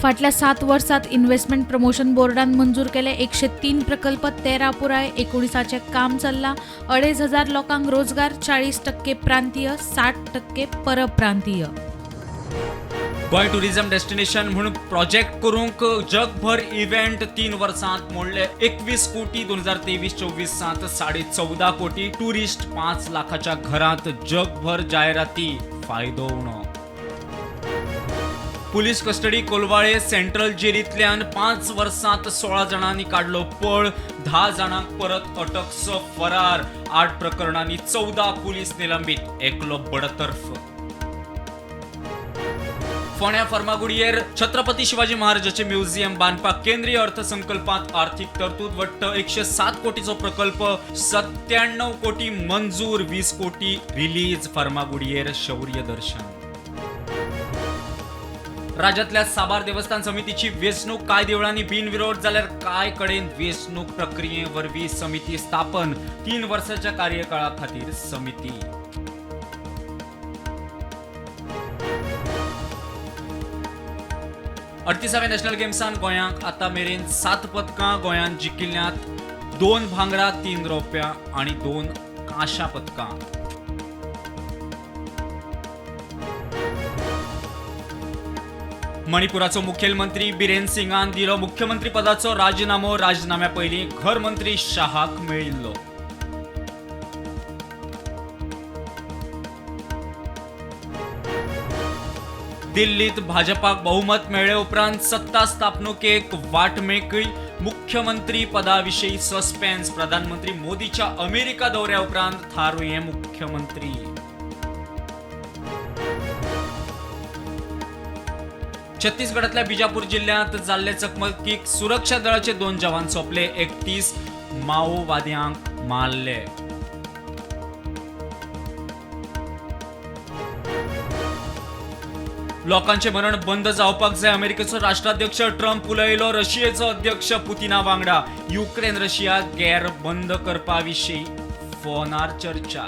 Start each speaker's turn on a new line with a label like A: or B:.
A: फाटल्या 7 वर्सात investment promotion बोर्डान मंजूर केले 103 प्रकल्प, 13 पुराय, 19चे काम चल्ला. 2500 लोकांक रोजगार, 40% प्रांतीय, 60% परप्रांतीय.
B: गोय टुरिझम डेस्टिनेशन म्हणून प्रोजेक्ट करूंक जगभर इव्हेंट 3 वर्सांत मोडले. 21 कोटी 2023-24 14.5 कोटी टुरिस्ट, 5 लाखाच्या घरात जगभर जायराती, फायदो उणो. पुलीस कस्टडी कोलवाळे सेंट्रल जेलींतल्यान 5 वर्सांत 16 जाणांनी काढलो पळ. 10 जाणांक परत अटकसो फरार. 8 प्रकरणांनी 14 पुलीस निलंबित, एकलो बडतर्फ. फोंड्या फर्मागुडयेर छत्रपती शिवाजी महाराजांचे म्युझियम बांदपाक केंद्रीय अर्थसंकल्पात आर्थीक तरतूद वट्ट. 107 कोटीचो प्रकल्प, 97 कोटी मंजूर, 20 कोटी रिलीज. फर्मागुडयेर शौर्य दर्शन. राज्यातल्या साबार देवस्थान समितीची वेंचणूक. कांय देवळांनी बिनविरोध जाल्यार कांय कडेन वेंचणूक प्रक्रिये वरवीं समिती स्थापन. 3 वर्सांच्या कार्यकाळा खातीर समिती. 38व्या नॅशनल गेम्सान गोंयांक आतां मेरेन 7 पदकां. गोंयान जिखिल्ल्यांत 2 भांगरा, 3 रौप्या आनी 2 कांशा पदकां. मणिपुराचो मुखेलमंत्री बिरेन सिंगान दिलो मुख्यमंत्री पदाचो राजीनामो. राजीनाम्या पयलीं घर मंत्री शाहाक मेळिल्लो. दिल्लीत भाजपाक बहुमत मेळ्ळे उपरांत सत्ता स्थापणुकेक वाट मेकळी. मुख्यमंत्री पदाविशीं सस्पेन्स. प्रधानमंत्री मोदीच्या अमेरिका दौऱ्या उपरांत थारूये मुख्यमंत्री. छत्तीसगडातल्या बिजापूर जिल्ह्यात जाल्ले चकमकीक सुरक्षा दळाचे 2 जवान सोंपले. 31 माओवाद्यांक मारले. लोकांचे मरण बंद जावपाक जाय. अमेरिकेचो राष्ट्राध्यक्ष ट्रम्प उलयलो. रशियेचो अध्यक्ष पुतिना वांगडा युक्रेन रशिया गॅर बंद करपा विशीं फोनार चर्चा.